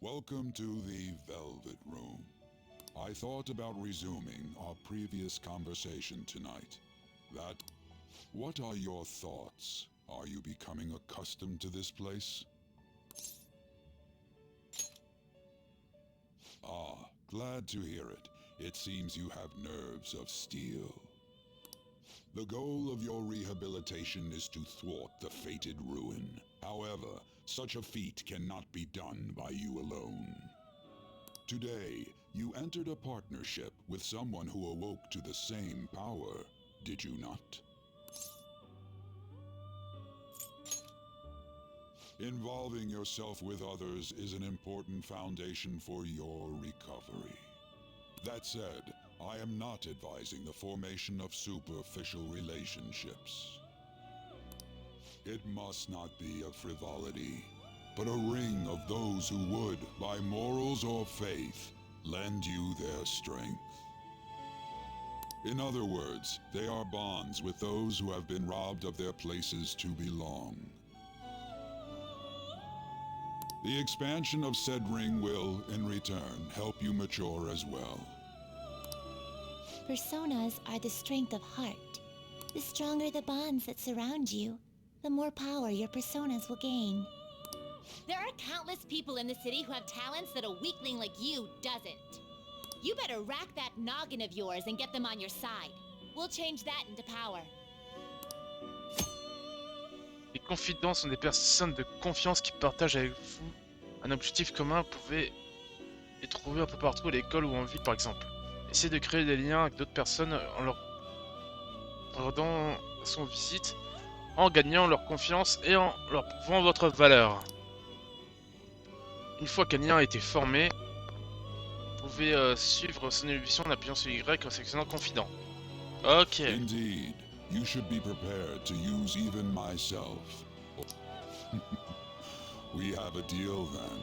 Welcome to the Velvet Room. I thought about resuming our previous conversation tonight. What are your thoughts? Are you becoming accustomed to this place? Ah, glad to hear it. It seems you have nerves of steel. The goal of your rehabilitation is to thwart the fated ruin. However, such a feat cannot be done by you alone. Today, you entered a partnership with someone who awoke to the same power, did you not? Involving yourself with others is an important foundation for your recovery. That said, I am not advising the formation of superficial relationships. It must not be a frivolity, but a ring of those who would, by morals or faith, lend you their strength. In other words, they are bonds with those who have been robbed of their places to belong. The expansion of said ring will, in return, help you mature as well. Personas are the strength of heart. The stronger the bonds that surround you, the more power your personas will gain. There are countless people in the city who have talents that a weakling like you doesn't. You better rack that noggin of yours and get them on your side. We'll change that into power. Les confidents sont des personnes de confiance qui partagent avec vous un objectif commun. Vous pouvez les trouver un peu partout à l'école ou en ville par exemple. Essayez de créer des liens avec d'autres personnes en leur rendant son visite, en gagnant leur confiance et en leur prouvant votre valeur. Une fois qu'un lien a été formé, vous pouvez suivre son évolution en appuyant sur Y en sélectionnant confident. Ok. Indeed, you should be prepared to use even myself. We have a deal then.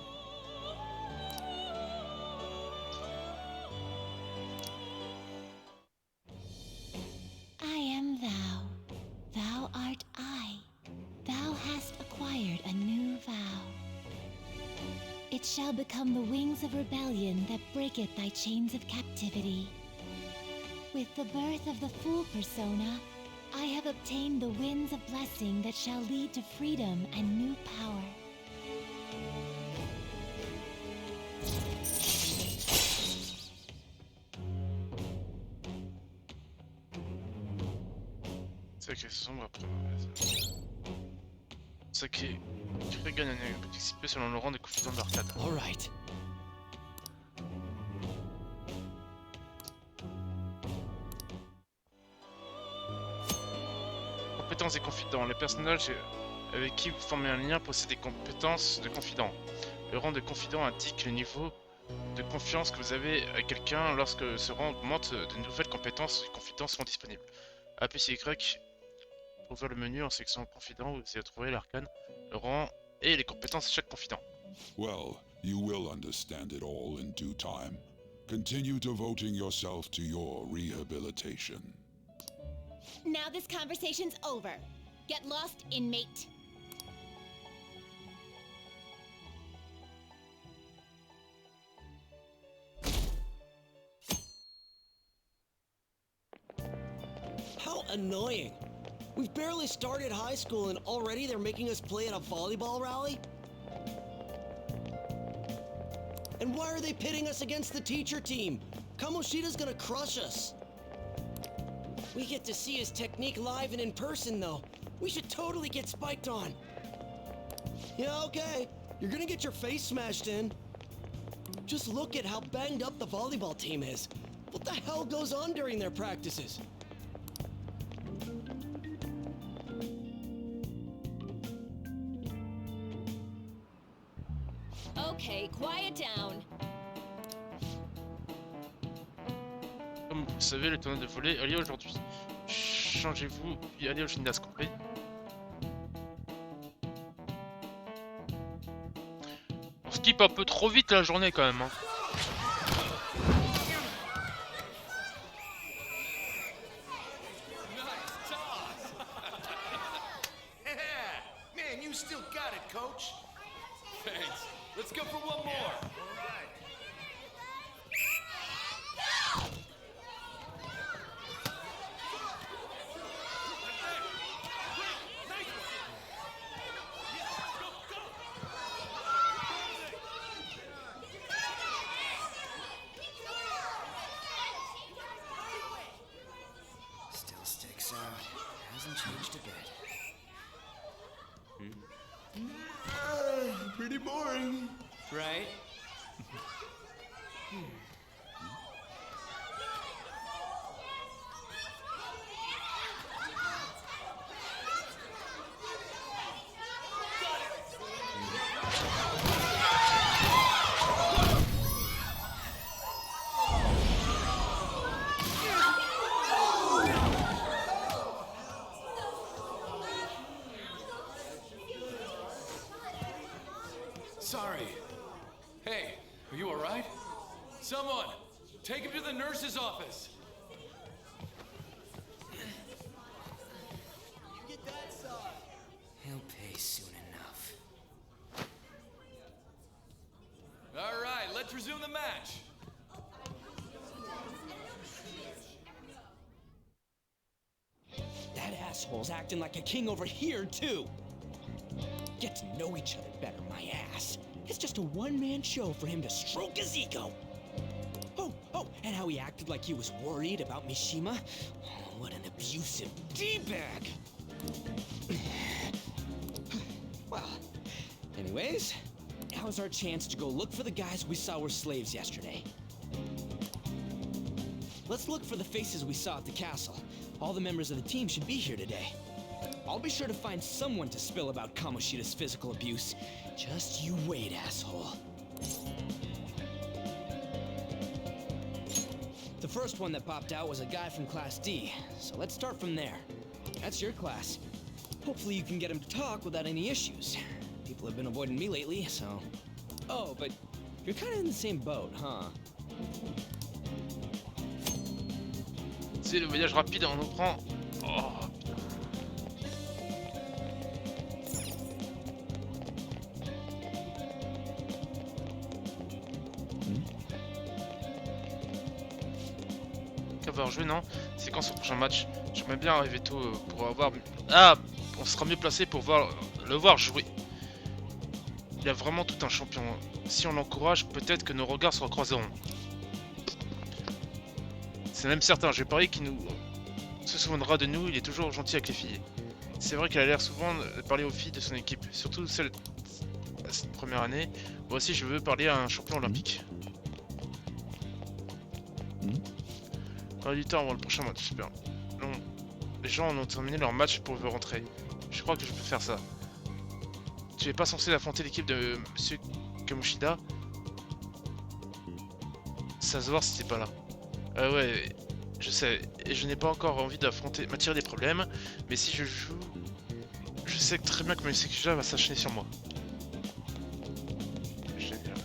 I am thou. Thou art I. Thou hast acquired a new vow. It shall become the wings of rebellion that breaketh thy chains of captivity. With the birth of the Fool persona, I have obtained the winds of blessing that shall lead to freedom and new power. Sacré sombre après. Sacré gagne un participé selon le rang des confidents d'arcade. Alright. Compétences des confidents. Les personnages avec qui vous formez un lien possèdent des compétences de confident. Le rang de confident indique le niveau de confiance que vous avez à quelqu'un. Lorsque ce rang augmente, de nouvelles compétences de confident seront disponibles. Appuyez sur Y pour ouvrir le menu en sélectionnant confident. Vous allez trouver l'arcane, le rang et les compétences de chaque confident. Well, you will understand it all in due time. Continue devoting yourself to your rehabilitation. Now this conversation's over. Get lost, inmate. How annoying. We've barely started high school and already they're making us play at a volleyball rally? And why are they pitting us against the teacher team? Kamoshida's gonna crush us. We get to see his technique live and in person though. We should totally get spiked on. Yeah, okay. You're gonna get your face smashed in. Just look at how banged up the volleyball team is. What the hell goes on during their practices? Okay, quiet down. Comme vous le savez, le tournoi de volley a lieu aujourd'hui. Changez-vous et allez au gymnase complet. On skip un peu trop vite la journée quand même. Hein. Man, you still got it, coach. Thanks. Let's go for one more. Still sticks out. Hasn't changed a bit. Pretty boring. Right? Sorry. Hey, are you alright? Someone, take him to the nurse's office. He'll pay soon enough. Alright, let's resume the match. That asshole's acting like a king over here, too. Get to know each other better, my ass. It's just a one-man show for him to stroke his ego. Oh, and how he acted like he was worried about Mishima. Oh, what an abusive D-bag. Well, anyways, now's our chance to go look for the guys we saw were slaves yesterday. Let's look for the faces we saw at the castle. All the members of the team should be here today. I'll be sure to find someone to spill about Kamoshida's physical abuse. Just you wait, asshole. The first one that popped out was a guy from Class D, so let's start from there. That's your class. Hopefully you can get him to talk without any issues. People have been avoiding me lately, so... Oh, but you're kind of in the same boat, huh? C'est le voyage rapide, on nous prend. Oh. Avoir joué, non? C'est quand son prochain match? J'aimerais bien arriver tôt pour avoir... Ah! On sera mieux placé pour le voir jouer. Il a vraiment tout un champion. Si on l'encourage, peut-être que nos regards se recroiseront. C'est même certain, j'ai parié qu'il se souviendra de nous, il est toujours gentil avec les filles. C'est vrai qu'il a l'air souvent de parler aux filles de son équipe, surtout celle de cette première année. Moi aussi, je veux parler à un champion olympique. On a du temps avant le prochain match, super. Non, les gens ont terminé leur match pour rentrer. Je crois que je peux faire ça. Tu n'es pas censé affronter l'équipe de Monsieur Kamoshida. Ça se voit si t'es pas là. Ouais, je sais. Et je n'ai pas encore envie m'attirer des problèmes. Mais si je joue, je sais très bien que Monsieur Kamoshida va s'acharner sur moi. Génial.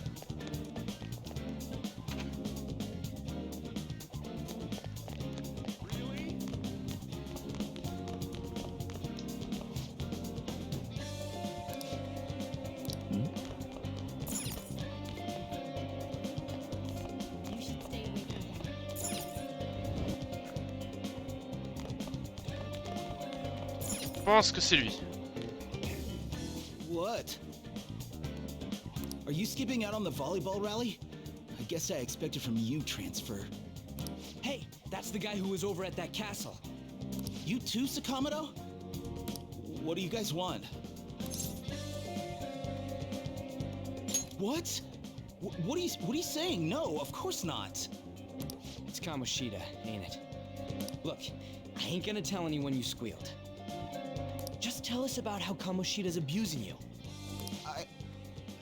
You should stay away from him. Je pense que c'est lui. What? Are you skipping out on the volleyball rally? I guess I expected from you, Transfer. Hey, that's the guy who was over at that castle. You too, Sakamoto? What do you guys want? What? What are you saying? No, of course not. It's Kamoshida, ain't it? Look, I ain't gonna tell anyone you squealed. Just tell us about how Kamoshida's abusing you.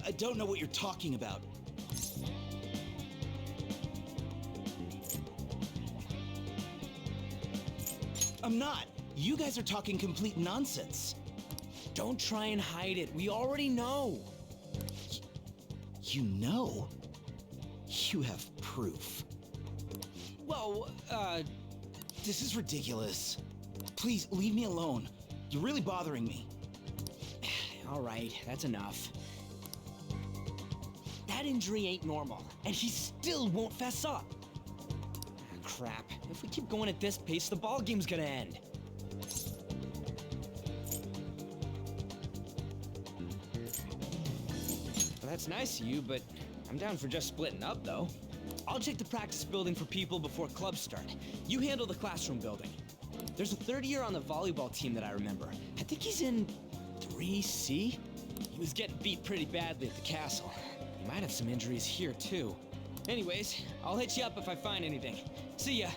I don't know what you're talking about. I'm not. You guys are talking complete nonsense. Don't try and hide it. We already know. You know? You have proof. Well, This is ridiculous. Please, leave me alone. You're really bothering me. all right, that's enough. That injury ain't normal, and he still won't fess up. Crap. If we keep going at this pace, the ball game's gonna end. Well, that's nice of you, but I'm down for just splitting up, though. I'll check the practice building for people before clubs start. You handle the classroom building. There's a third year on the volleyball team that I remember. I think he's in 3C? He was getting beat pretty badly at the castle. He might have some injuries here, too. Anyways, I'll hit you up if I find anything. See ya!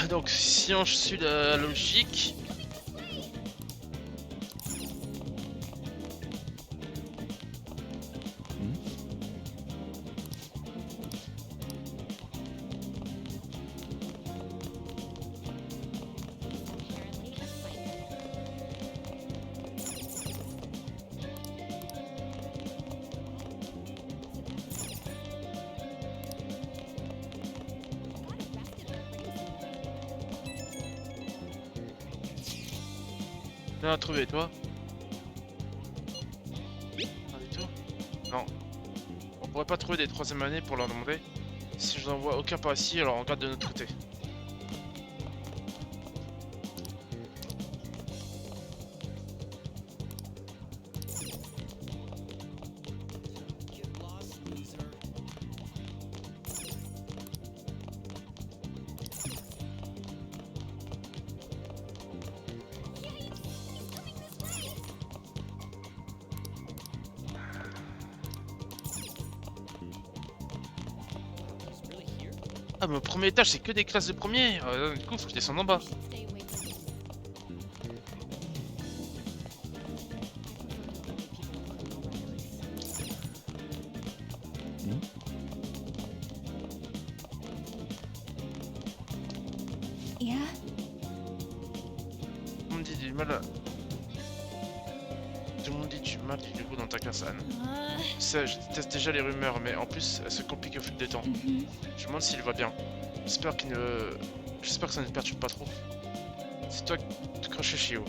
Donc si on suit la logique... T'en as trouvé toi? Pas du tout? Non. On pourrait pas trouver des troisième années pour leur demander. Si je n'en vois aucun par ici, alors on regarde de notre côté. Ah mais au premier étage c'est que des classes de premier, du coup faut que je descende en bas. Yeah? On me dit du mal à... Tout le monde dit du mal du coup dans ta classe Anne. Ça, je déteste déjà les rumeurs, mais en plus elles se compliquent au fil du temps. Je me demande s'il va bien. J'espère qu'il ne... J'espère que ça ne te perturbe pas trop. C'est toi qui te crachais Shio.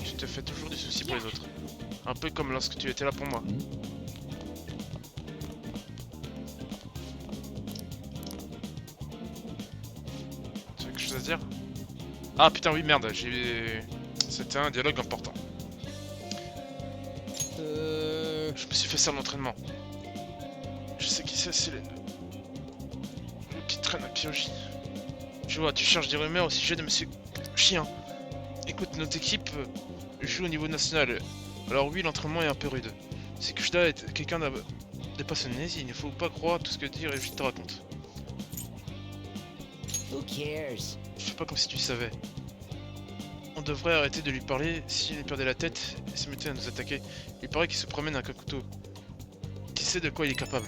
Tu te fais toujours du souci pour les autres. Un peu comme lorsque tu étais là pour moi. Tu as quelque chose à dire? Ah putain oui merde, j'ai... C'était un dialogue important. Je me suis fait ça à l'entraînement. Je sais qui c'est le qui traîne à Pyoji. Je vois, tu cherches des rumeurs au sujet de monsieur Chien. Écoute, notre équipe joue au niveau national. Alors oui, l'entraînement est un peu rude. C'est que Kushida est quelqu'un de passionné, il ne faut pas croire tout ce que dire et je te raconte. Who cares? Fais pas comme si tu savais. On devrait arrêter de lui parler s'il perdait la tête et se mettait à nous attaquer. Il paraît qu'il se promène avec un couteau. Qui sait de quoi il est capable?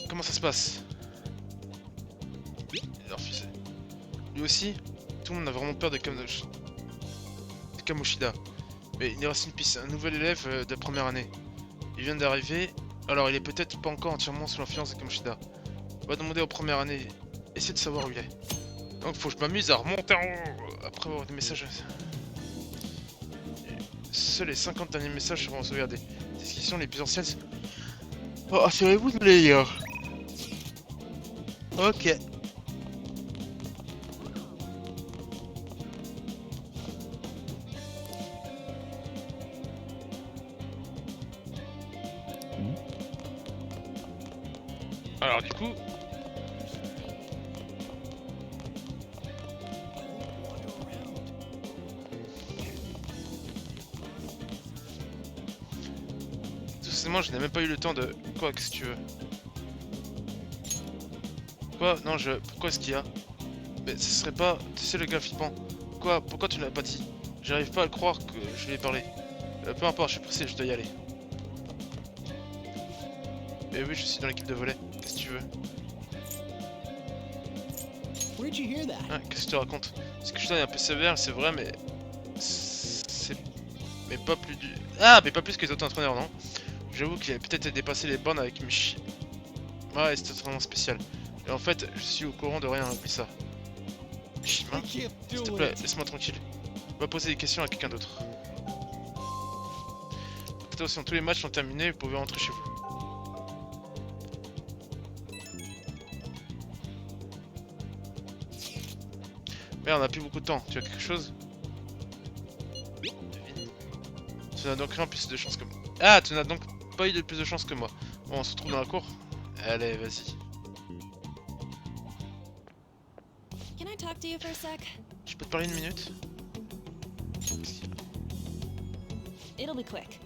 Comment ça se passe? Il a refusé. Lui aussi, tout le monde a vraiment peur de Kamoshida. Mais il reste une piste, un nouvel élève de première année. Il vient d'arriver, alors il est peut-être pas encore entièrement sous l'influence de Kamoshida. On va demander aux premières années, essayer de savoir où il est. Donc faut que je m'amuse à remonter en haut après avoir des messages. Seuls les 50 derniers messages seront sauvegardés. Les descriptions les plus anciennes. Oh, assurez-vous de les lire. Ok. Alors du coup... Moi je n'ai même pas eu le temps de... Quoi, qu'est-ce que tu veux? Quoi? Non, Pourquoi est-ce qu'il y a? Mais ce serait pas... Tu sais le gars flippant. Quoi? Pourquoi tu ne l'as pas dit? J'arrive pas à le croire que je lui ai parlé. Peu importe, je suis pressé, je dois y aller. Et oui, je suis dans l'équipe de volley. Qu'est-ce que tu veux? Where'd you hear that? Ah, qu'est-ce que je te raconte? Ce que je dis est un peu sévère, c'est vrai, mais... C'est... Mais pas plus du... Ah, mais pas plus que les autres entraîneurs, non? J'avoue qu'il avait peut-être dépassé les bornes avec Michi. Ouais, c'était vraiment spécial. Et en fait, je suis au courant de rien, oublie ça. Mishima, s'il te plaît, laisse-moi tranquille. On va poser des questions à quelqu'un d'autre. Attention, tous les matchs sont terminés, vous pouvez rentrer chez vous. Merde, on a plus beaucoup de temps. Tu as quelque chose? Devine. Tu n'as donc rien plus de chance que moi. Ah, tu n'as donc pas eu de plus de chance que moi. Bon, on se retrouve dans la cour. Allez, vas-y. Can I talk to you for a sec? Je peux te parler une minute? It'll be quick.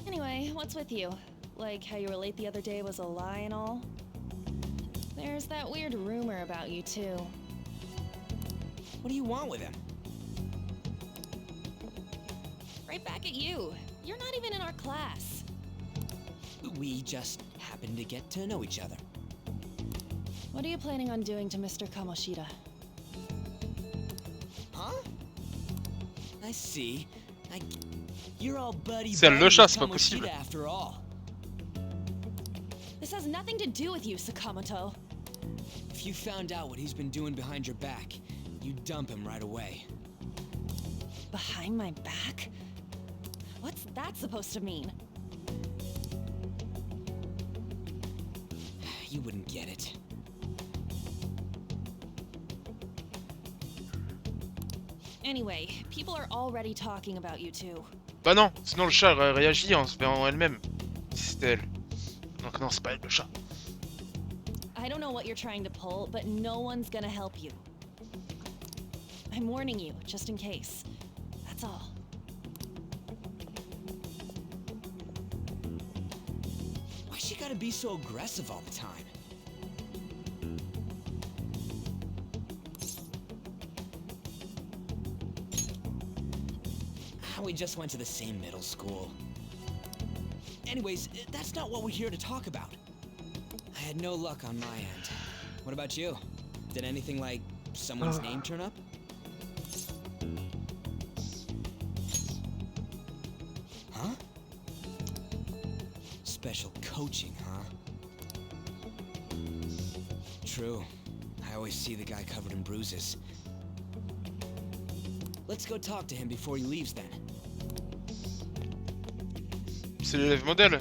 Anyway, what's with you? Like how you were late the other day was a lie and all? There's that weird rumor about you too. What do you want with him? Right back at you. You're not even in our class. We just happened to get to know each other. What are you planning on doing to Mr. Kamoshida? Huh? I see. You're all buddy C'est buddy le chat, with c'est pas possible. Kamoshida after all. This has nothing to do with you, Sakamoto. If you found out what he's been doing behind your back, you'd dump him right away. Behind my back? What's that supposed to mean? You wouldn't get it. Anyway, people are already talking about you two. Bah non, sinon le chat aurait réagi en se verrant elle-même. Si c'était elle. Donc non, c'est pas elle le chat. I don't know what you're trying to pull, but no one's gonna help you. I'm warning you, just in case. That's all. Why she gotta be so aggressive all the time? We just went to the same middle school. Anyways, that's not what we're here to talk about. I had no luck on my end. What about you? Did anything like someone's name turn up? Huh? Special coaching, huh? True. I always see the guy covered in bruises. Let's go talk to him before he leaves then. C'est l'élève modèle?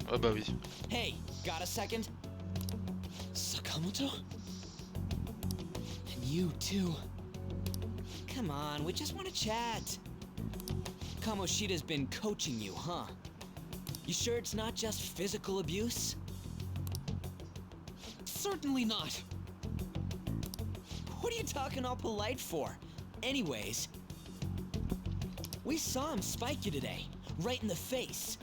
Ah bah oui. Hey, got a second? Sakamoto? And you too. Come on, we just want to chat. Kamoshida's been coaching you, huh? You sure it's not just physical abuse? Certainly not. What are you talking all polite for? Anyways, we saw him spike you today, right in the face.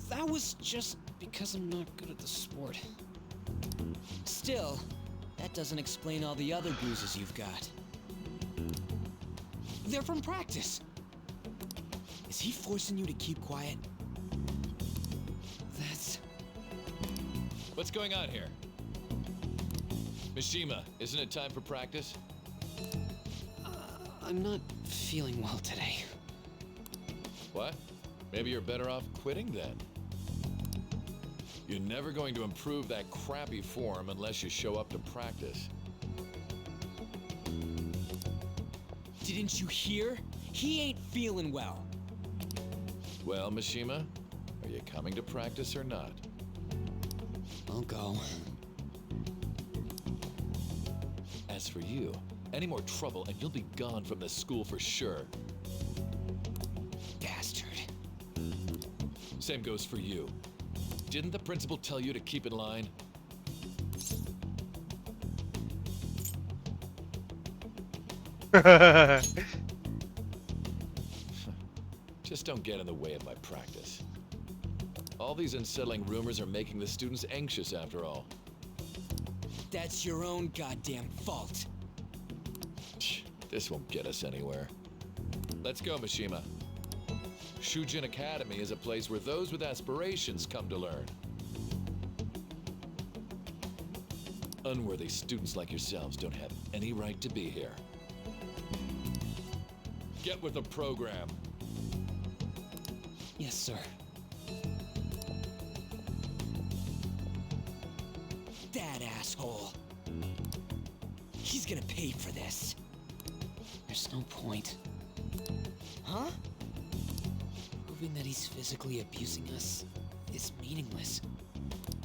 That was just because I'm not good at the sport. Still, that doesn't explain all the other bruises you've got. They're from practice. Is he forcing you to keep quiet? That's... What's going on here? Mishima, isn't it time for practice? I'm not feeling well today. What? Maybe you're better off quitting then. You're never going to improve that crappy form unless you show up to practice. Didn't you hear? He ain't feeling well. Well, Mishima, are you coming to practice or not? I'll go. As for you, any more trouble and you'll be gone from this school for sure. Bastard. Same goes for you. Didn't the principal tell you to keep in line? Just don't get in the way of my practice. All these unsettling rumors are making the students anxious after all. That's your own goddamn fault. This won't get us anywhere. Let's go, Mishima. Shujin Academy is a place where those with aspirations come to learn. Unworthy students like yourselves don't have any right to be here. Get with the program. Yes, sir. That asshole. He's gonna pay for this. There's no point. Huh? Proving that he's physically abusing us is meaningless.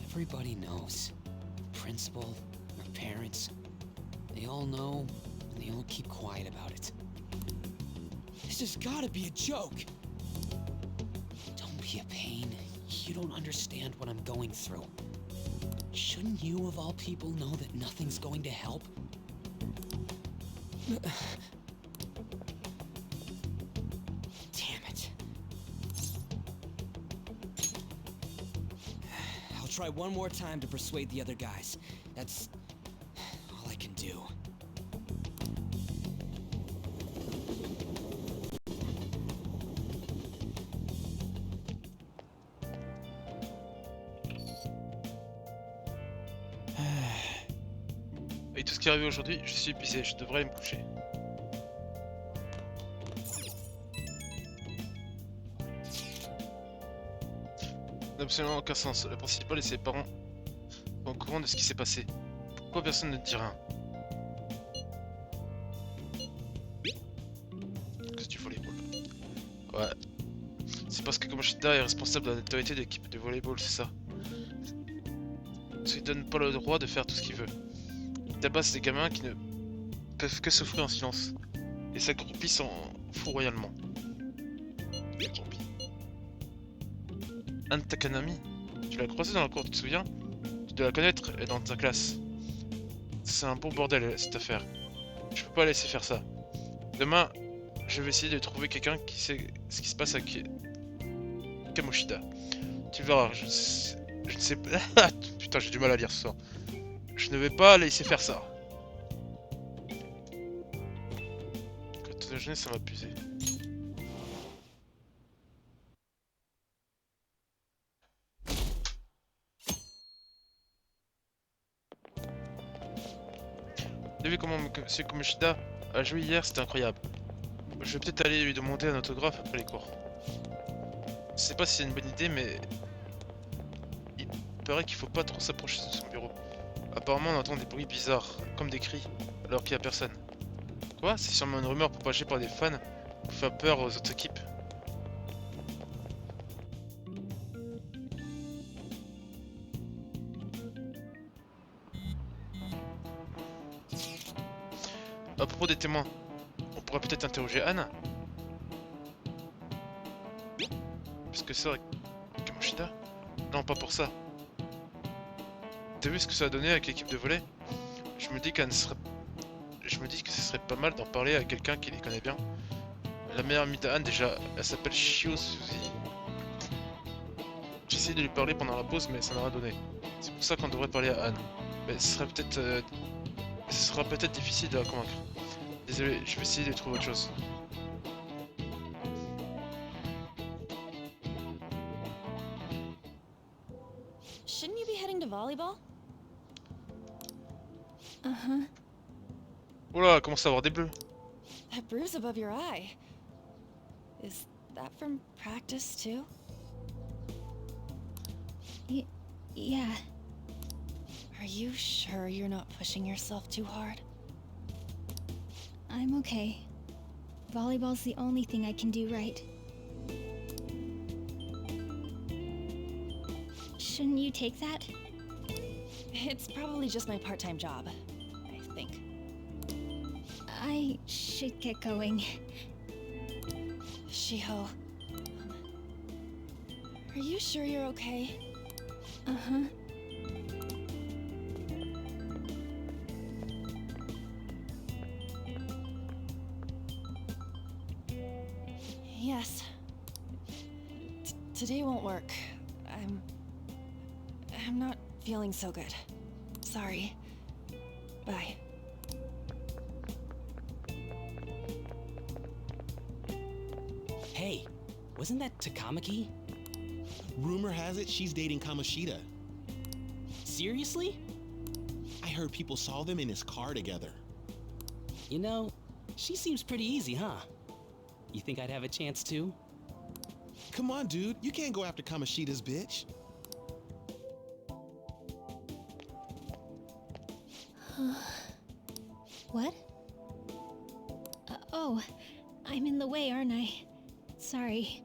Everybody knows. The principal, our parents, they all know, and they all keep quiet about it. This has gotta be a joke. Don't be a pain. You don't understand what I'm going through. Shouldn't you, of all people, know that nothing's going to help? Damn it. I'll try one more time to persuade the other guys. That's all I can do. Avec tout ce qui est arrivé aujourd'hui, je suis épuisé, je devrais aller me coucher. Ça n'a absolument aucun sens. Le principal et ses parents sont au courant de ce qui s'est passé. Pourquoi personne ne dit rien? Qu'est-ce du volleyball? Ouais. C'est parce que Kamoshida est responsable de la notoriété de l'équipe de volleyball, c'est ça. Parce qu'il donne pas le droit de faire tout ce qu'il veut. Il tabasse des gamins qui ne peuvent que souffrir en silence. Et s'accroupit s'en fout royalement. S'accroupit. Anne Takanami, tu l'as croisée dans la cour, tu te souviens? Tu dois la connaître, elle est dans ta classe. C'est un bon bordel cette affaire. Je peux pas laisser faire ça. Demain, je vais essayer de trouver quelqu'un qui sait ce qui se passe avec Kamoshida. Tu verras, je ne sais pas. Putain, j'ai du mal à lire ce soir. Je ne vais pas laisser faire ça. Quand la jeunesse, ça m'a abusé. Vous avez vu comment M. Kamoshida a joué hier, c'était incroyable. Je vais peut-être aller lui demander un autographe après les cours. Je sais pas si c'est une bonne idée, mais il paraît qu'il faut pas trop s'approcher de son bureau. Apparemment, on entend des bruits bizarres, comme des cris, alors qu'il y a personne. Quoi? C'est sûrement une rumeur propagée par des fans pour faire peur aux autres équipes. À propos des témoins, on pourrait peut-être interroger Anne. Parce que ça, Kamoshida? Non, pas pour ça. T'as vu ce que ça a donné avec l'équipe de volley? Je me dis que ce serait pas mal d'en parler à quelqu'un qui les connaît bien. La meilleure amie d'Anne déjà, elle s'appelle Shio Suzy. J'ai essayé de lui parler pendant la pause mais ça n'a rien donné. C'est pour ça qu'on devrait parler à Anne. Mais ce sera peut-être difficile de la convaincre. Désolé, je vais essayer de trouver autre chose. Shouldn't you be heading to volleyball? Uh-huh. Oula, commence à avoir des bleus. That bruise above your eye. Is that from practice too? Yeah. Are you sure you're not pushing yourself too hard? I'm okay. Volleyball's the only thing I can do right. Shouldn't you take that? It's probably just my part-time job, I think. I should get going. Shiho, are you sure you're okay? Uh-huh. Yes. Today won't work. I'm not feeling so good. Sorry. Bye. Hey, wasn't that Takamaki? Rumor has it she's dating Kamoshida. Seriously? I heard people saw them in his car together. You know, she seems pretty easy, huh? You think I'd have a chance too? Come on, dude. You can't go after Kamoshida's bitch. What? Oh, I'm in the way, aren't I? Sorry.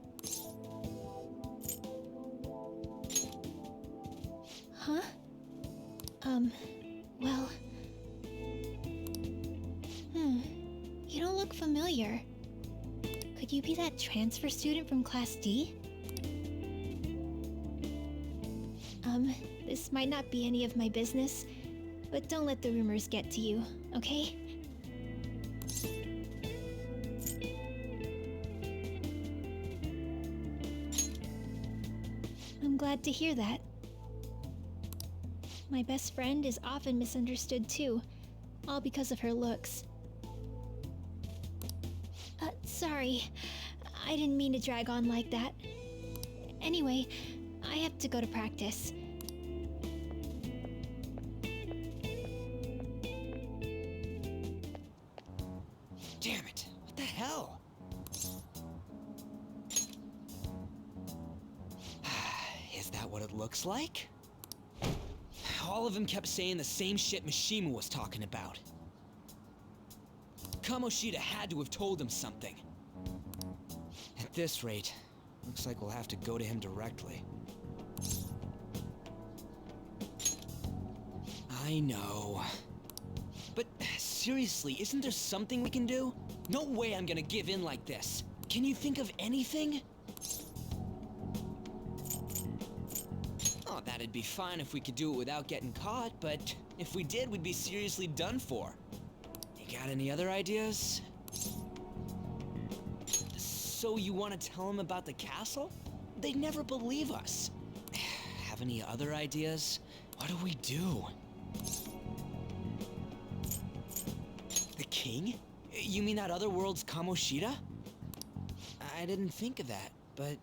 Huh? Well... You don't look familiar. Could you be that transfer student from Class D? This might not be any of my business, but don't let the rumors get to you, okay? I'm glad to hear that. My best friend is often misunderstood too, all because of her looks. Sorry, I didn't mean to drag on like that. Anyway, I have to go to practice. Damn it! What the hell? Is that what it looks like? All of them kept saying the same shit Mishima was talking about. Kamoshida had to have told him something. At this rate, looks like we'll have to go to him directly. I know. But seriously, isn't there something we can do? No way I'm gonna give in like this. Can you think of anything? Oh, that'd be fine if we could do it without getting caught, but if we did, we'd be seriously done for. You got any other ideas? So you want to tell them about the castle? They'd never believe us. Have any other ideas? What do we do? The king? You mean that other world's Kamoshida? I didn't think of that, but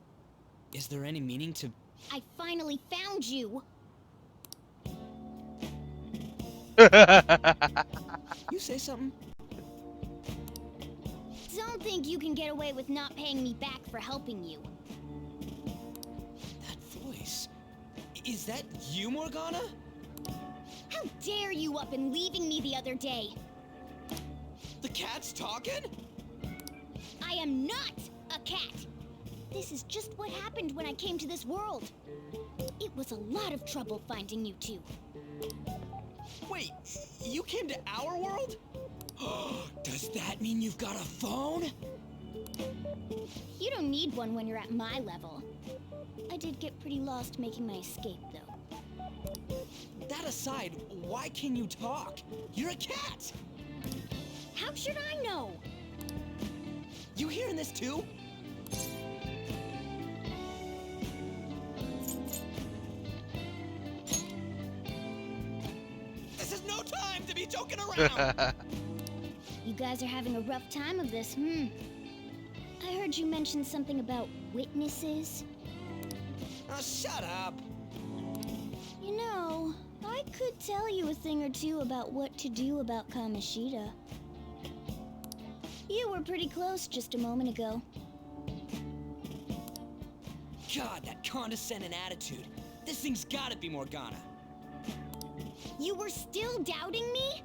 is there any meaning to... I finally found you! You say something? Don't think you can get away with not paying me back for helping you. That voice... Is that you, Morgana? How dare you up and leaving me the other day? The cat's talking? I am not a cat! This is just what happened when I came to this world. It was a lot of trouble finding you two. Wait, you came to our world? Does that mean you've got a phone? You don't need one when you're at my level. I did get pretty lost making my escape, though. That aside, why can you talk? You're a cat! How should I know? You hearing this too? This is no time to be joking around! You guys are having a rough time of this, I heard you mention something about witnesses. Oh, shut up! You know, I could tell you a thing or two about what to do about Kamoshida. You were pretty close just a moment ago. God, that condescending attitude. This thing's gotta be Morgana. You were still doubting me?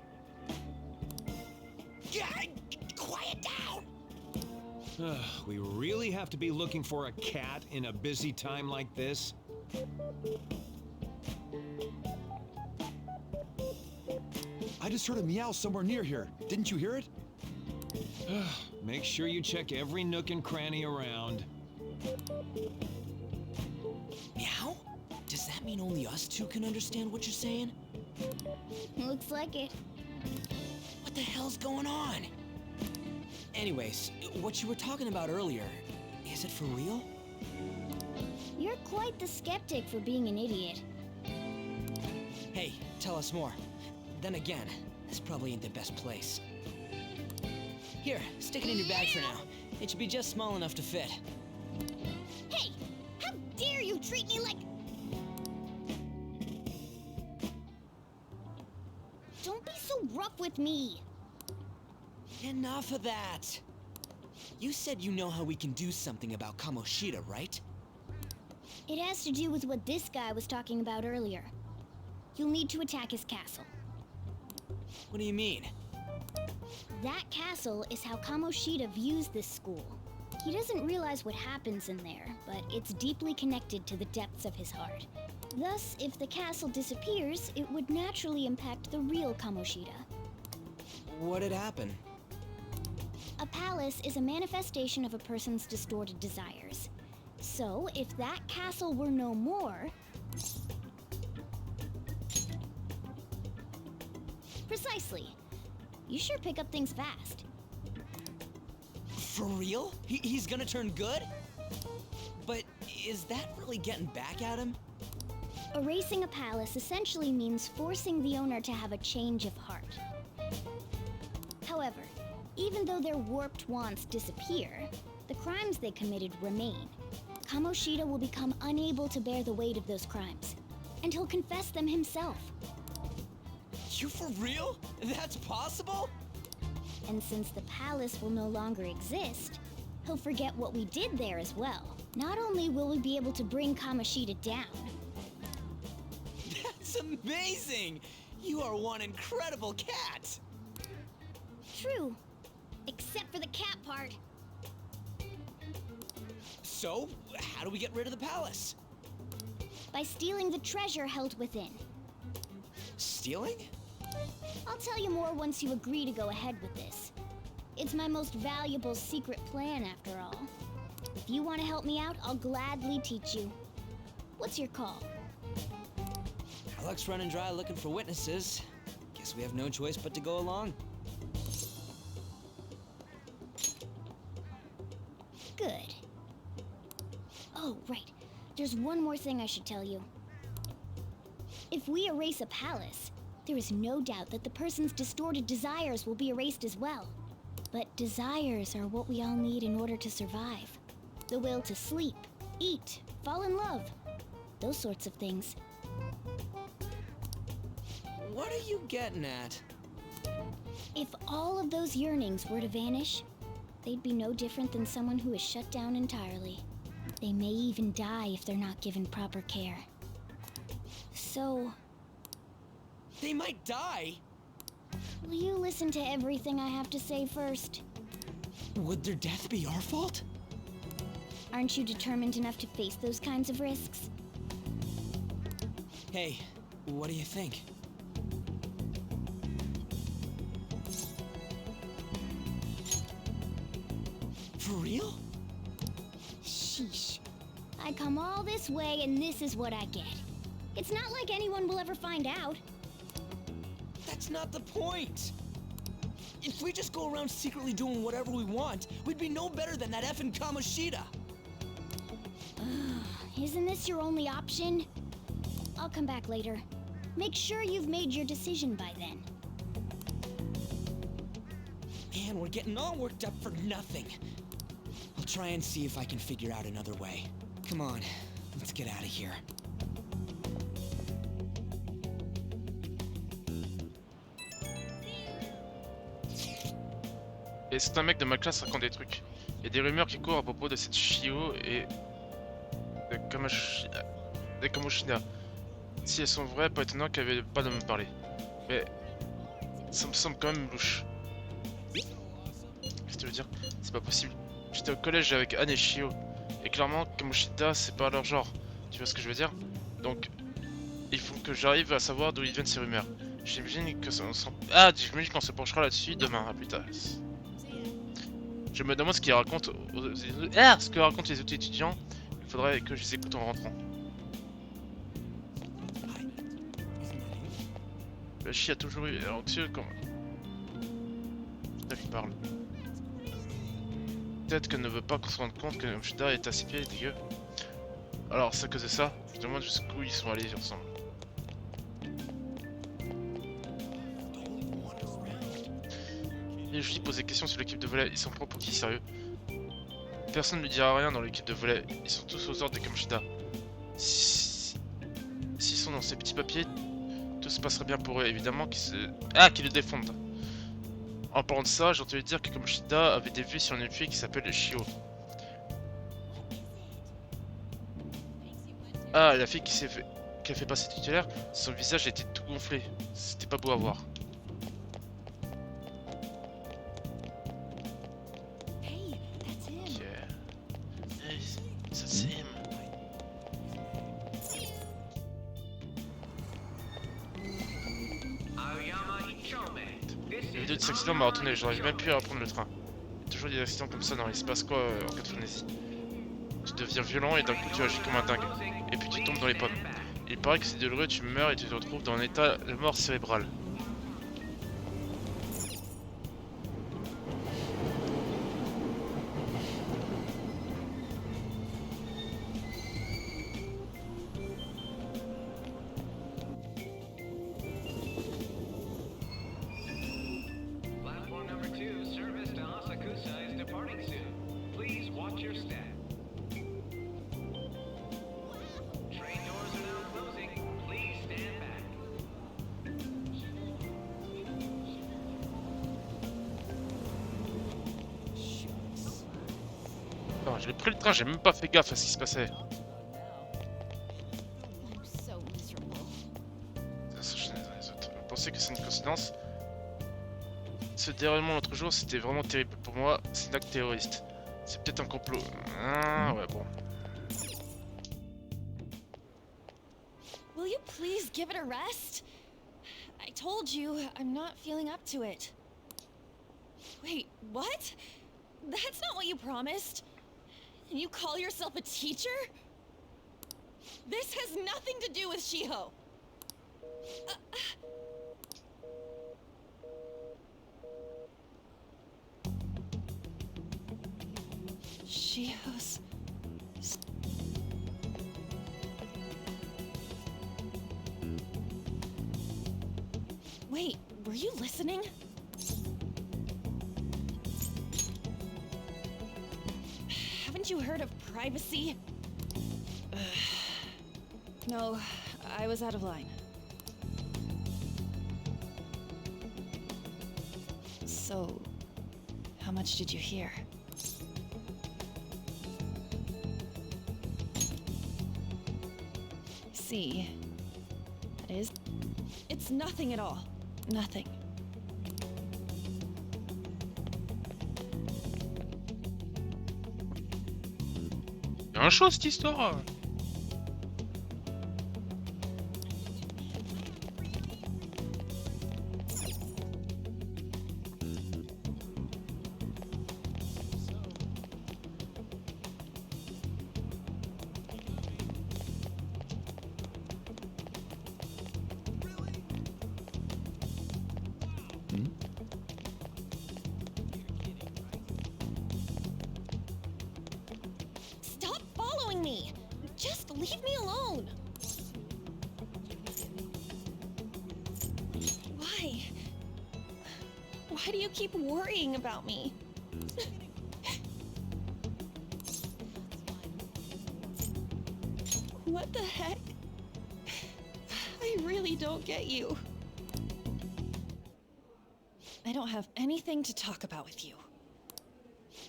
Yeah, quiet down! We really have to be looking for a cat in a busy time like this? I just heard a meow somewhere near here. Didn't you hear it? Make sure you check every nook and cranny around. Meow? Does that mean only us two can understand what you're saying? Looks like it. What the hell's going on? Anyways, what you were talking about earlier, is it for real? You're quite the skeptic for being an idiot. Hey, tell us more. Then again, this probably ain't the best place. Here, stick it in your bag for now. It should be just small enough to fit. Hey! How dare you treat me like... Don't be so rough with me! Enough of that! You said you know how we can do something about Kamoshida, right? It has to do with what this guy was talking about earlier. You'll need to attack his castle. What do you mean? That castle is how Kamoshida views this school. He doesn't realize what happens in there, but it's deeply connected to the depths of his heart. Thus, if the castle disappears, it would naturally impact the real Kamoshida. What'd happen? A palace is a manifestation of a person's distorted desires. So, if that castle were no more... Precisely. You sure pick up things fast. For real? He's gonna turn good? But is that really getting back at him? Erasing a palace essentially means forcing the owner to have a change of heart. However, even though their warped wants disappear, the crimes they committed remain. Kamoshida will become unable to bear the weight of those crimes, and he'll confess them himself. You for real? That's possible? And since the palace will no longer exist, he'll forget what we did there as well. Not only will we be able to bring Kamoshida down... That's amazing! You are one incredible cat! True. Except for the cat part. So, how do we get rid of the palace? By stealing the treasure held within. Stealing? I'll tell you more once you agree to go ahead with this. It's my most valuable secret plan, after all. If you want to help me out, I'll gladly teach you. What's your call? Our luck's running dry looking for witnesses. Guess we have no choice but to go along. Good. Oh, right. There's one more thing I should tell you. If we erase a palace, there is no doubt that the person's distorted desires will be erased as well. But desires are what we all need in order to survive. The will to sleep, eat, fall in love. Those sorts of things. What are you getting at? If all of those yearnings were to vanish, they'd be no different than someone who is shut down entirely. They may even die if they're not given proper care. So... They might die? Will you listen to everything I have to say first? Would their death be our fault? Aren't you determined enough to face those kinds of risks? Hey, what do you think? For real? Sheesh. I come all this way and this is what I get. It's not like anyone will ever find out. That's not the point! If we just go around secretly doing whatever we want, we'd be no better than that effing Kamoshida! Isn't this your only option? I'll come back later. Make sure you've made your decision by then. Man, we're getting all worked up for nothing. I'll try and see if I can figure out another way. Come on, let's get out of here. Et c'est un mec de ma classe qui raconte des trucs. Il y a des rumeurs qui courent à propos de cette Shio et de Kamoshida. Si elles sont vraies, pas étonnant qu'elle n'avait pas de me parler. Mais ça me semble quand même louche. Qu'est-ce que tu veux dire? C'est pas possible. J'étais au collège avec Anne et Shio. Et clairement, Kamoshida, c'est pas leur genre. Tu vois ce que je veux dire? Donc, il faut que j'arrive à savoir d'où ils viennent ces rumeurs. J'imagine que j'imagine qu'on se penchera là-dessus demain, à plus tard. Je me demande ce qu'ils racontent ce que racontent les autres étudiants. Il faudrait que je les écoute en rentrant. Le chien a toujours eu anxieux quand... Elle parle. Peut-être qu'elle ne veut pas qu'on se rende compte que Kamoshida est à ses pieds dégueu. Alors c'est à cause de ça, je me demande jusqu'où ils sont allés ensemble. Et Julie pose des questions sur l'équipe de volley, ils sont prêts pour qui, sérieux? Personne ne lui dira rien dans l'équipe de volley, ils sont tous aux ordres de Kamoshida. S'ils sont dans ces petits papiers, tout se passerait bien pour eux, évidemment qu'ils le défendent. En parlant de ça, j'ai entendu dire que Kamoshida avait des vues sur une fille qui s'appelle Shio. Ah, la fille qui a fait passer titulaire, son visage était tout gonflé, c'était pas beau à voir. Ça s'aime. La vidéo de cet accident m'a retourné, j'aurais même pu reprendre le train. Il y a toujours des accidents comme ça dans il se passe quoi en Californie. Tu deviens violent et d'un coup tu agis comme un dingue. Et puis tu tombes dans les pommes. Il paraît que c'est douloureux, tu meurs et tu te retrouves dans un état de mort cérébrale. Platform number 2, service to Asakusa is departing soon. Please watch your step. Train doors are now closing. Please stand back. Non, j'ai pris le train, j'ai même pas fait gaffe à ce qui se passait. I'm so miserable. Ça s'enchaîne les uns les autres. Vous pensez que c'est une coïncidence? Ce déroulement l'autre jour, c'était vraiment terrible pour moi. C'est un acte terroriste. C'est peut-être un complot. Ah, ouais, bon. Will you please give it a rest? I told you, I'm not feeling up to it. Wait, what? That's not what you promised. And you call yourself a teacher? This has nothing to do with Shiho. Shiho's... Wait, were you listening? Haven't you heard of privacy? No, I was out of line. So, how much did you hear? See, that is... It's nothing at all. Nothing. Il y a un show cette histoire. Stop following me! Just leave me alone! Why? Why do you keep worrying about me? What the heck? I really don't get you. I don't have anything to talk about with you.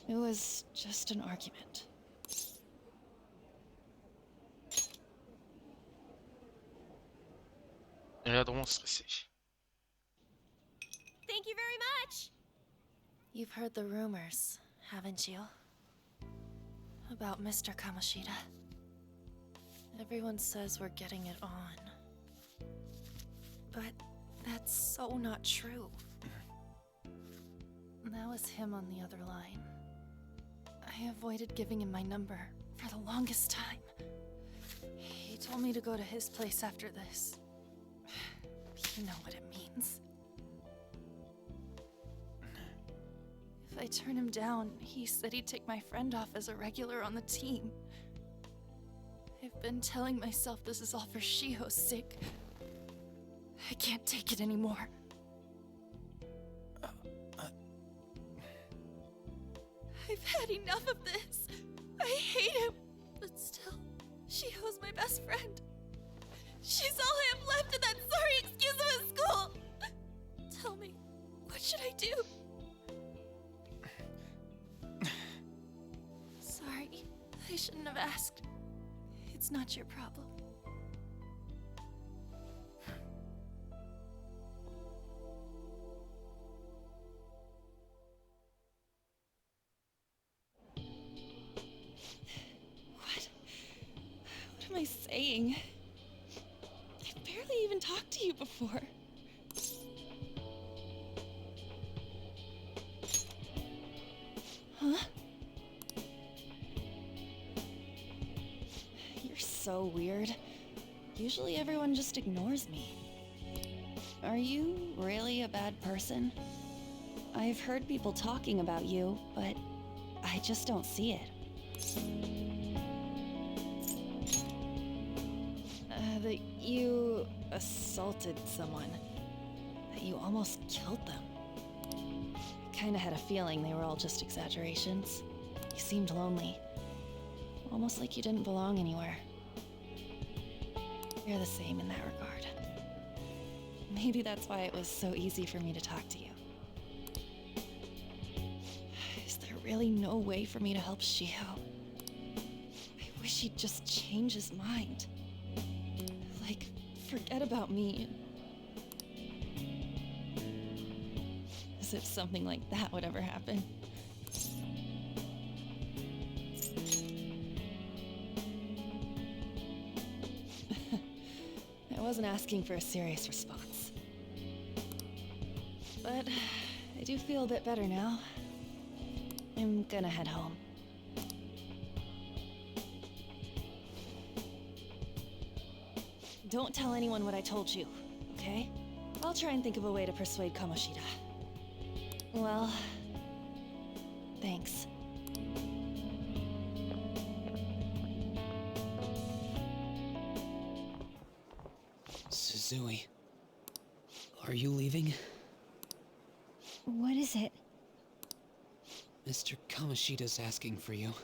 It was just an argument. Il a l'air vraiment stressé. Thank you very much! You've heard the rumors, haven't you? About Mr. Kamoshida. Everyone says we're getting it on. But that's so not true. That was him on the other line. I avoided giving him my number for the longest time. He told me to go to his place after this. You know what it means. If I turn him down, he said he'd take my friend off as a regular on the team. I've been telling myself this is all for Shiho's sake. I can't take it anymore. I've had enough of this. I hate him. But still, Shiho's my best friend. She's all I have left in that sorry excuse of a school. Tell me, what should I do? Sorry, I shouldn't have asked. It's not your problem. What? saying? I've barely even talked to you before. Huh? You're so weird. Usually everyone just ignores me. Are you really a bad person? I've heard people talking about you, but I just don't see it. That you assaulted someone. That you almost killed them. I kinda had a feeling they were all just exaggerations. You seemed lonely. Almost like you didn't belong anywhere. You're the same in that regard. Maybe that's why it was so easy for me to talk to you. Is there really no way for me to help Shiho? I wish he'd just change his mind. Like, forget about me. As if something like that would ever happen. I wasn't asking for a serious response. But I do feel a bit better now. I'm gonna head home. Don't tell anyone what I told you, okay? I'll try and think of a way to persuade Kamoshida. Well, thanks. Suzui, are you leaving? What is it? Mr. Kamoshida's asking for you.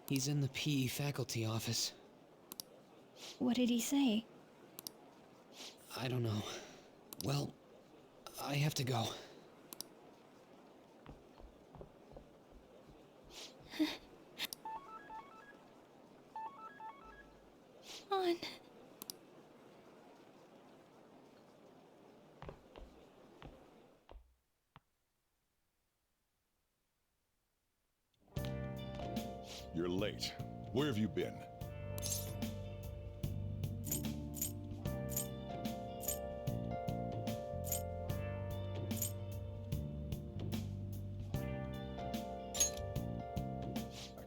He's in the PE faculty office. What did he say? I don't know. Well, I have to go. On. You're late. Where have you been?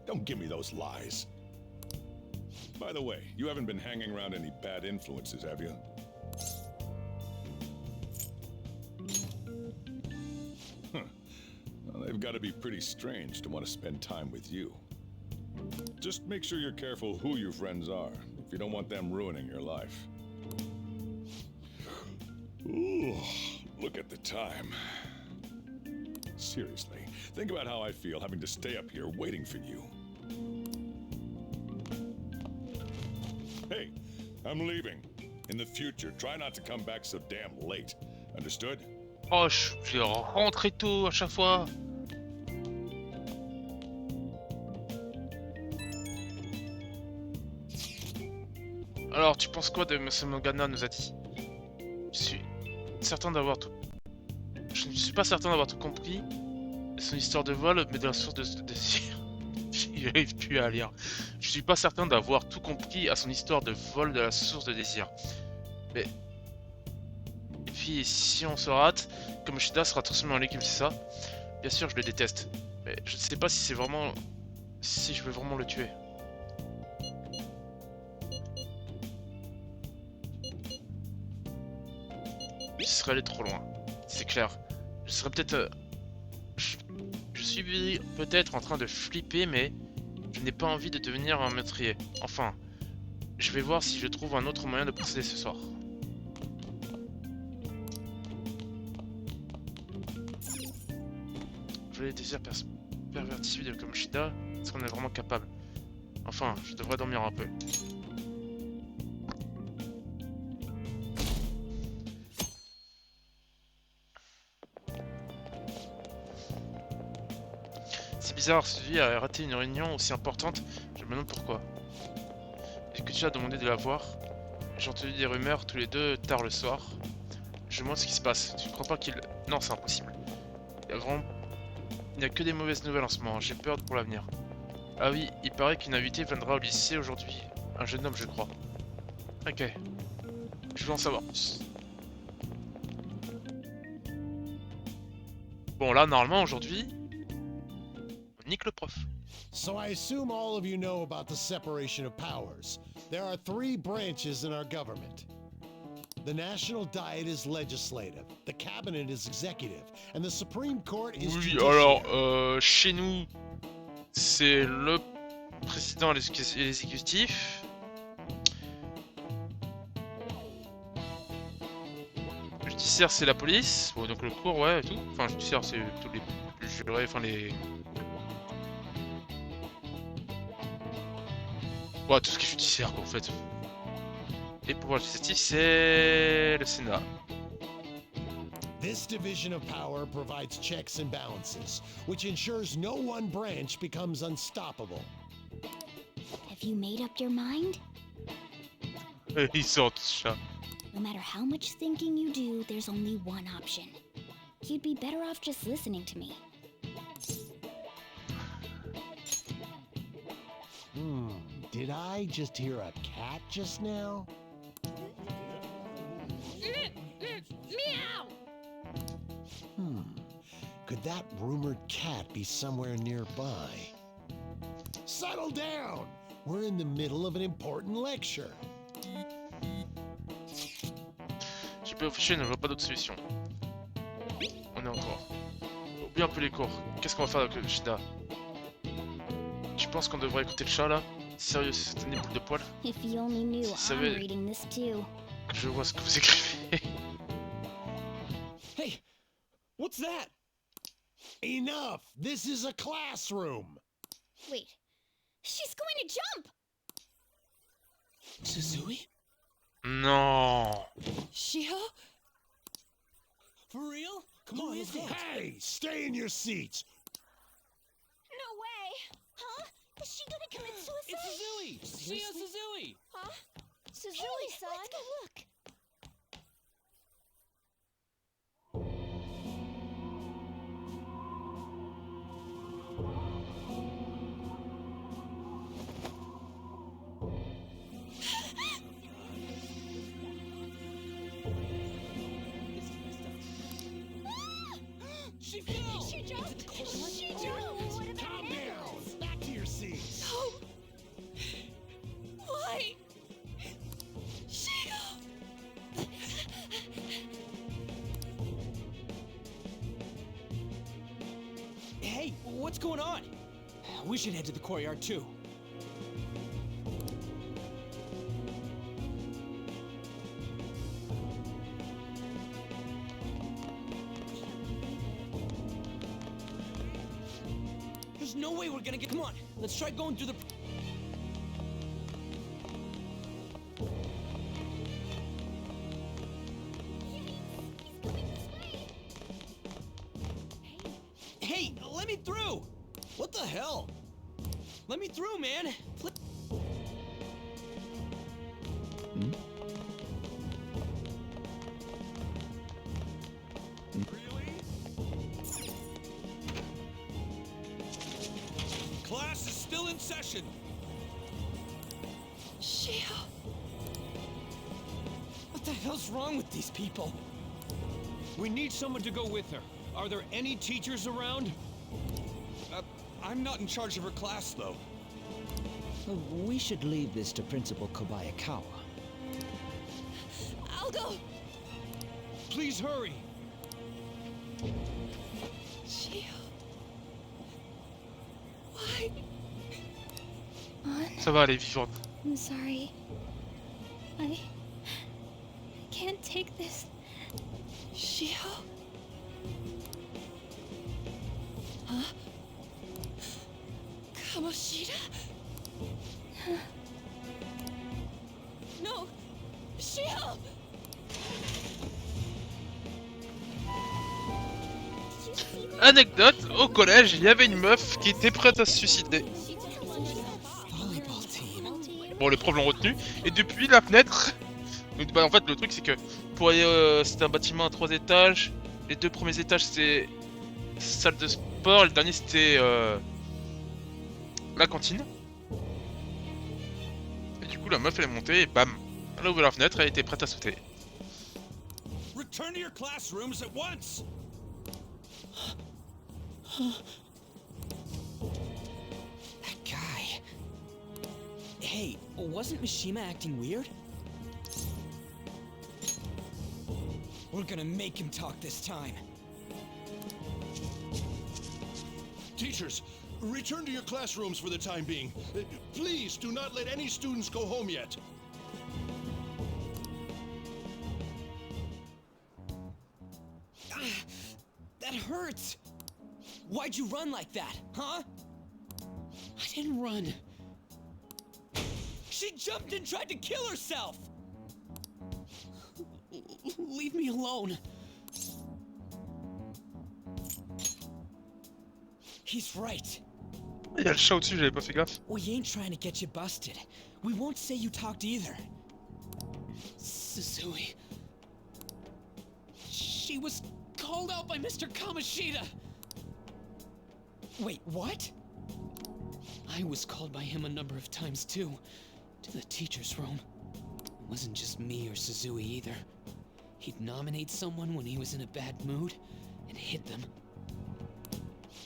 Don't give me those lies. By the way, you haven't been hanging around any bad influences, have you? Huh. Well, they've got to be pretty strange to want to spend time with you. Just make sure you're careful who your friends are, if you don't want them ruining your life. Ooh, look at the time. Seriously, think about how I feel having to stay up here waiting for you. Hey, I'm leaving. In the future, try not to come back so damn late. Understood? Oh, je vais rentrer tôt à chaque fois. Alors, tu penses quoi de ce Morgana nous a dit? Je suis certain d'avoir tout... Je ne suis pas certain d'avoir tout compris. Son histoire de vol, mais de la source de désir. J'y arrive plus à lire. Je suis pas certain d'avoir tout compris à son histoire de vol de la source de désir. Mais... Et puis, si on se rate, Kamoshida sera transformé en légume, c'est ça? Bien sûr, je le déteste. Mais je ne sais pas si c'est vraiment... Si je veux vraiment le tuer. Je serais allé trop loin. C'est clair. Je serais peut-être... Je suis peut-être en train de flipper, mais je n'ai pas envie de devenir un meurtrier. Enfin, je vais voir si je trouve un autre moyen de procéder ce soir. Je les désirs pervertis de Kamoshida, est-ce qu'on est vraiment capable? Enfin, je devrais dormir un peu. C'est bizarre, Suzy a raté une réunion aussi importante, je me demande pourquoi. Est-ce que tu as demandé de la voir? J'ai entendu des rumeurs tous les deux tard le soir. Je me demande ce qui se passe. Tu ne crois pas qu'il... Non, c'est impossible. Il n'y a que des mauvaises nouvelles en ce moment, j'ai peur pour l'avenir. Ah oui, il paraît qu'une invitée viendra au lycée aujourd'hui. Un jeune homme, je crois. Ok. Je veux en savoir plus. Bon là, normalement, aujourd'hui, on nique le prof. So I assume all of you know about the separation of powers. There are 3 branches in our government. The National Diet is legislative, the Cabinet is executive, and the Supreme Court is Oui, judicial. alors, chez nous, c'est le président et l'exécutif. Le judiciaire, c'est la police. Bon, donc le cours, ouais, et tout. Enfin, le judiciaire, c'est tous les jurés, enfin les... Ouais, tout ce qui est judiciaire, quoi, en fait. Et le pouvoir législatif, c'est le Sénat. This division of power provides checks and balances, which ensures no one branch becomes unstoppable. Have you made up your mind? Ils sortent tout ça. No matter how much thinking you do, there's only one option. You'd be better off just listening to me. Did I just hear a cat just now? Meow! Could that rumored cat be somewhere nearby? Settle down! We're in the middle of an important lecture. J'ai pas officié, je ne vois pas d'autre solution. On est encore. Oublie un peu les cours. Qu'est-ce qu'on va faire avec le Shida? Tu penses qu'on devrait écouter le chat là? Sérieux, c'est une boule de poil? If you only knew, Si I'm savais reading this too. que je vois ce que vous écrivez. Hey, what's that? Enough! This is a classroom! Wait, she's going to jump! Suzui? Non. Shiho? For real? Come on, let's go. Hey! Stay in your seats! No way! Huh? Is she gonna commit suicide? It's Suzui! Shio Suzui! Huh? Suzui-san? Let's go look. She fell! She jumped! She jumped! What about Calm down! Back to your seats! No! Why? Shio! Hey, what's going on? We should head to the courtyard too. There's no way we're gonna get. Come on, let's try going through the. Hey, let me through! What the hell? Let me through, man! Class is still in session. Shio! What the hell's wrong with these people? We need someone to go with her. Are there any teachers around? I'm not in charge of her class, though. We should leave this to Principal Kobayakawa. I'll go! Please hurry. Shio... Why? Ça va, elle est vivante. I'm sorry. I can't take this. Shio? Huh? Kamoshida? No! Shio! Anecdote, au collège, il y avait une meuf qui était prête à se suicider. Bon, les profs l'ont retenu, et depuis la fenêtre... Donc, bah, en fait, le truc, c'est que pour aller... c'était un bâtiment à 3 étages, les 2 premiers étages, c'était salle de sport, le dernier, c'était la cantine. Et du coup, la meuf, elle est montée, et bam, Elle a ouvert la fenêtre, elle était prête à sauter. Return to your classrooms at once! That guy. Hey, wasn't Mishima acting weird? We're gonna make him talk this time. Teachers, return to your classrooms for the time being. Please do not let any students go home yet. That hurts! Why'd you run like that, huh? I didn't run. She jumped and tried to kill herself! Leave me alone. He's right. Il y a le chat au-dessus, j'avais pas fait gaffe. We ain't trying to get you busted. We won't say you talked either. Suzui. She was called out by Mr. Kamoshida! Wait, what? I was called by him a number of times too, to the teacher's room. It wasn't just me or Suzui either. He'd nominate someone when he was in a bad mood and hit them.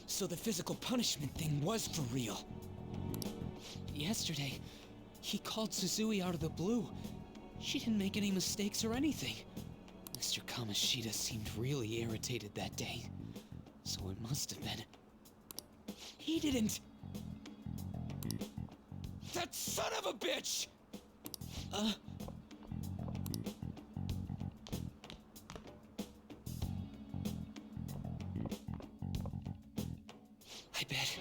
So the physical punishment thing was for real. Yesterday, he called Suzui out of the blue. She didn't make any mistakes or anything. Mr. Kamoshida seemed really irritated that day, so it must have been. He didn't. That son of a bitch! I bet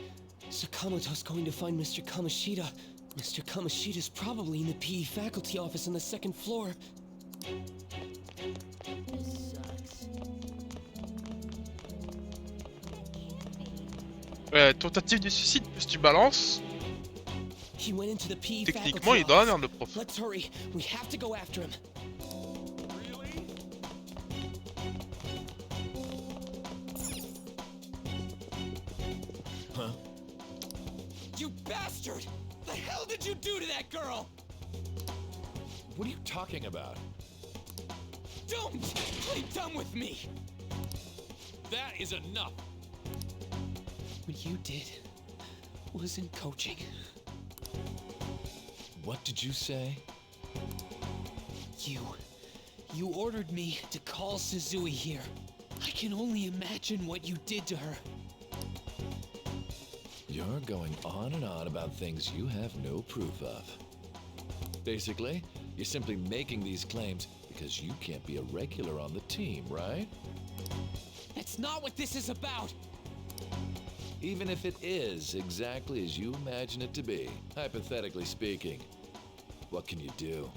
Sakamoto's going to find Mr. Kamoshida. Mr. Kamoshida's probably in the PE faculty office on the second floor. Tentative de suicide plus tu balances. He went into the PE Techniquement, il est dans la merde, le prof. Let's hurry. We have to go after him. Huh? You bastard! The hell did you do to that girl? What are you talking about? Don't play dumb with me! That is enough! What you did wasn't coaching. What did you say? You ordered me to call Suzui here. I can only imagine what you did to her. You're going on and on about things you have no proof of. Basically, you're simply making these claims because you can't be a regular on the team, right? That's not what this is about! Even if it is exactly as you imagine it to be, hypothetically speaking, what can you do?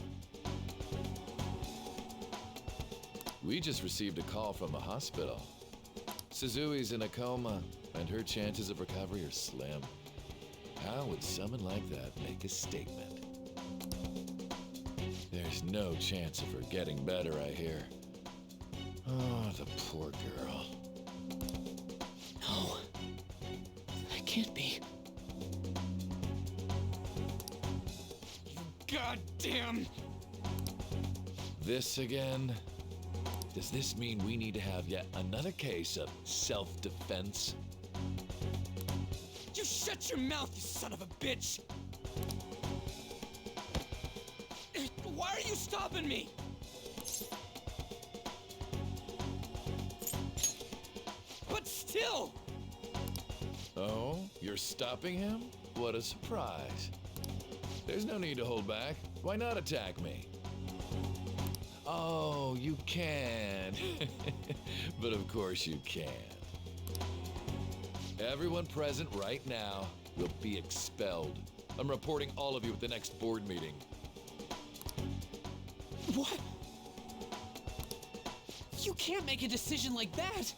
We just received a call from the hospital. Suzui's in a coma, and her chances of recovery are slim. How would someone like that make a statement? There's no chance of her getting better, I hear. Oh, the poor girl. No. That can't be. You goddamn... This again? Does this mean we need to have yet another case of self-defense? You shut your mouth, you son of a bitch! Why are you stopping me? But still! Oh, you're stopping him? What a surprise. There's no need to hold back. Why not attack me? Oh, you can. But of course you can. Everyone present right now will be expelled. I'm reporting all of you at the next board meeting. What? You can't make a decision like that!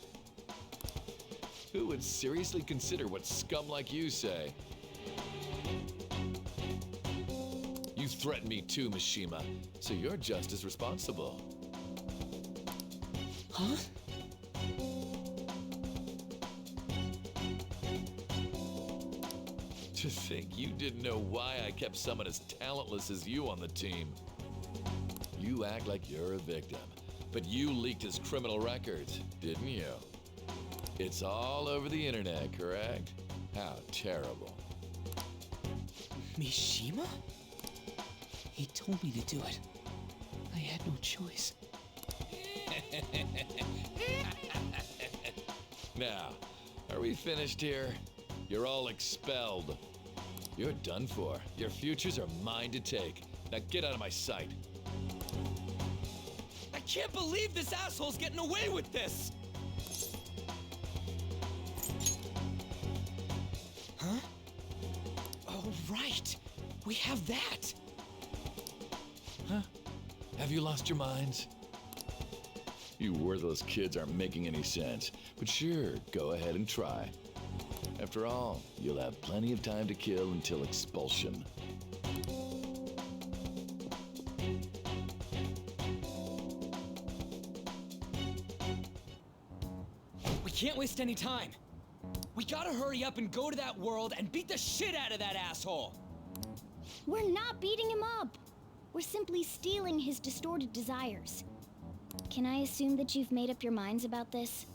Who would seriously consider what scum like you say? You threatened me too, Mishima, so you're just as responsible. Huh? To think you didn't know why I kept someone as talentless as you on the team. You act like you're a victim, but you leaked his criminal records, didn't you? It's all over the internet, correct? How terrible. Mishima? He told me to do it. I had no choice. Now, are we finished here? You're all expelled. You're done for. Your futures are mine to take. Now get out of my sight. I can't believe this asshole's getting away with this! Huh? Oh, right. We have that. Huh? Have you lost your minds? You worthless kids aren't making any sense, but sure, go ahead and try. After all, you'll have plenty of time to kill until expulsion. We can't waste any time. We gotta hurry up and go to that world and beat the shit out of that asshole. We're not beating him up. We're simply stealing his distorted desires. Can I assume that you've made up your minds about this?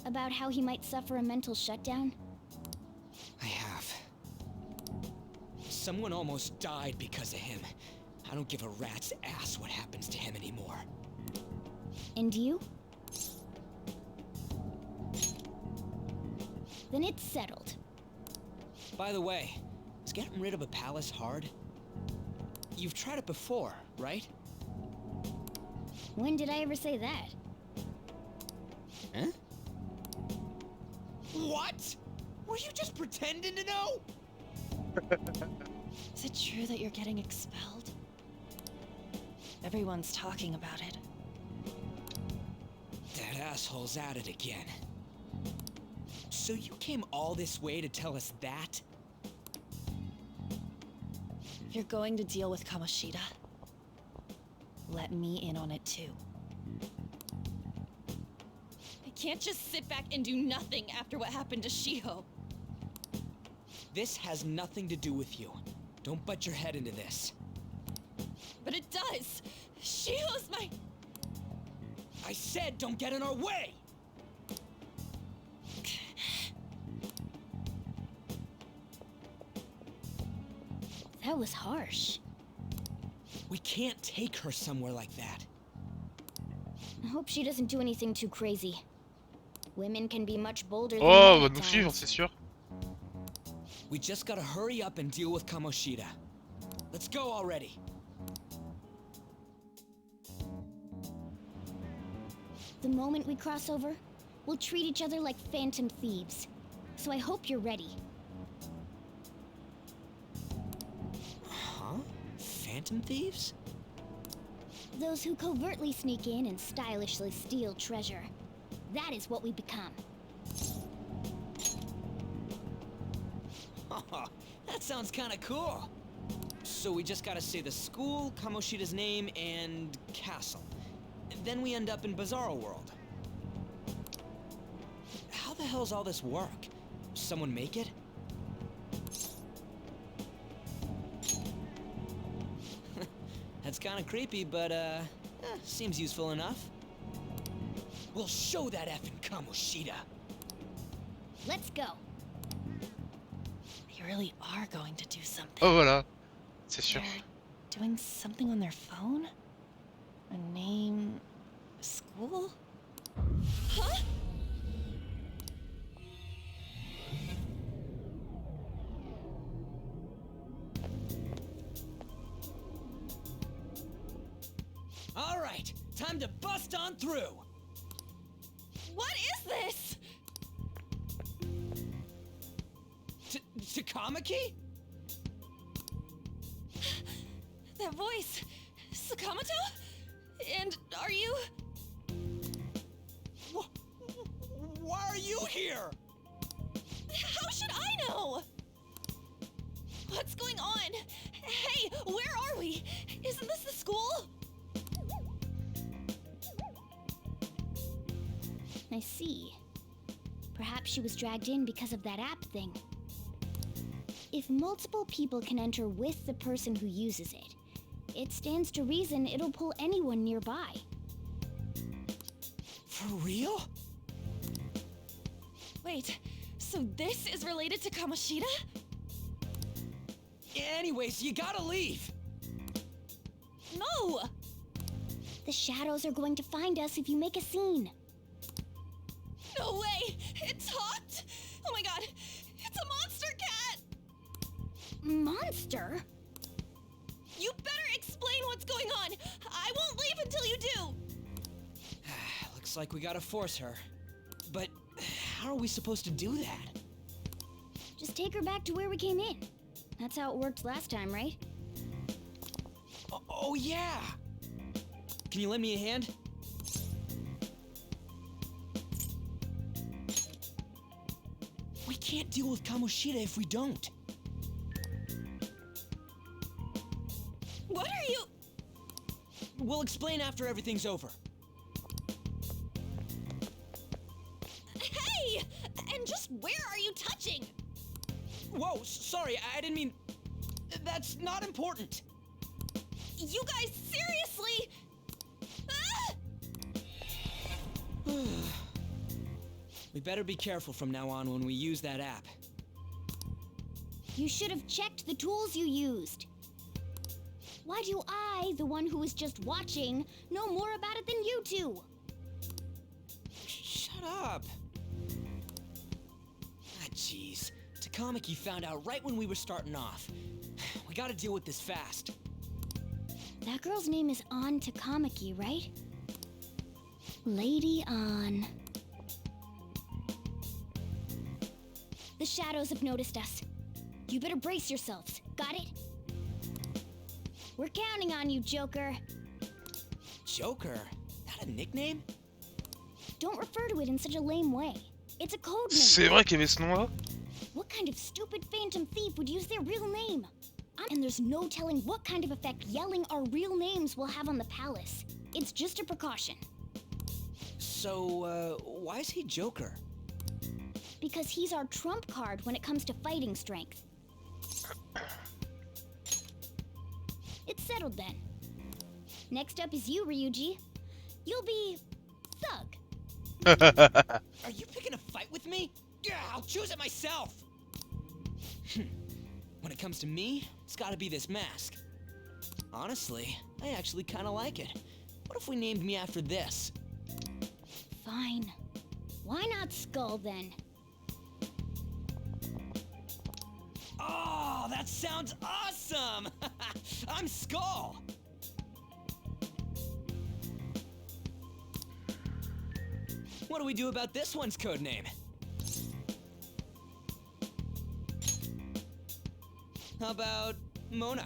About how he might suffer a mental shutdown? I have. Someone almost died because of him. I don't give a rat's ass what happens to him anymore. And you? Then it's settled. By the way, is getting rid of a palace hard? You've tried it before, right? When did I ever say that? Huh? What? Were you just pretending to know? Is it true that you're getting expelled? Everyone's talking about it. That asshole's at it again. So you came all this way to tell us that? If you're going to deal with Kamoshida, let me in on it too. I can't just sit back and do nothing after what happened to Shiho. This has nothing to do with you. Don't butt your head into this. But it does! Shiho's my... I said don't get in our way! That was harsh. We can't take her somewhere like that. I hope she doesn't do anything too crazy. Women can be much bolder than Oh, men va at nous suivre, times. c'est sûr. We just gotta hurry up and deal with Kamoshida. Let's go already. The moment we cross over, we'll treat each other like phantom thieves. So I hope you're ready. Huh? Phantom thieves? Those who covertly sneak in and stylishly steal treasure. That is what we become. That sounds kinda cool. So we just gotta say the school, Kamoshida's name, and castle. Then we end up in Bizarro World. How the hell's all this work? Someone make it? That's kinda creepy, but seems useful enough. We'll show that effing Kamoshida. Let's go. They really are going to do something. Oh voilà, c'est sûr. They're doing something on their phone? A name... a school? Huh? All right, time to bust on through. What is this? Takamaki? That voice... Sakamoto? And are you... Why are you here? How should I know? What's going on? Hey, where are we? Isn't this the school? I see. Perhaps she was dragged in because of that app thing. If multiple people can enter with the person who uses it, It stands to reason it'll pull anyone nearby. For real? Wait, so this is related to Kamoshida? Anyways, you gotta leave. No! The shadows are going to find us if you make a scene. No way! It talked! Oh my god! It's a monster cat! Monster? You better explain what's going on! I won't leave until you do! Looks like we gotta force her. But how are we supposed to do that? Just take her back to where we came in. That's how it worked last time, right? Oh yeah! Can you lend me a hand? We can't deal with Kamoshida if we don't. What are you... We'll explain after everything's over. Hey! And just where are you touching? Whoa, sorry, I didn't mean... That's not important. You guys, seriously? Ah! We better be careful from now on when we use that app. You should have checked the tools you used. Why do I, the one who was just watching, know more about it than you two? Shut up. Ah, jeez. Takamaki found out right when we were starting off. We gotta deal with this fast. That girl's name is An Takamaki, right? Lady An. The shadows have noticed us. You better brace yourselves. Got it? We're counting on you, Joker. Joker? That a nickname? Don't refer to it in such a lame way. It's a code name. C'est vrai qu'il y avait ce nom-là? What kind of stupid phantom thief would use their real name? And there's no telling what kind of effect yelling our real names will have on the palace. It's just a precaution. So, why is he Joker? Because he's our trump card when it comes to fighting strength. It's settled then. Next up is you, Ryuji. You'll be... Thug. Are you picking a fight with me? Yeah, I'll choose it myself! When it comes to me, it's gotta be this mask. Honestly, I actually kinda like it. What if we named me after this? Fine. Why not Skull then? Oh, that sounds awesome! I'm Skull! What do we do about this one's codename? How about Mona?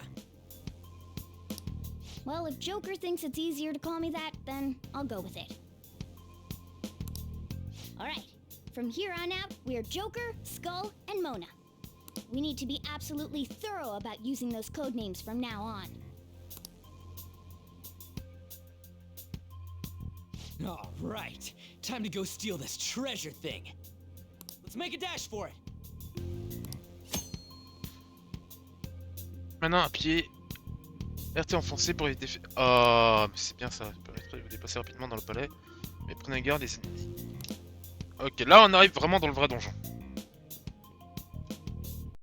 Well, if Joker thinks it's easier to call me that, then I'll go with it. Alright, from here on out, we're Joker, Skull, and Mona. We need to be absolutely thorough about using those codenames from now on. Alright, time to go steal this treasure thing. Let's make a dash for it. Maintenant, appuyez RT enfoncé pour éviter... Oh, mais c'est bien ça. Permettra de vous dépasser rapidement dans le palais. Mais prenez garde les ennemis. Ok, là on arrive vraiment dans le vrai donjon.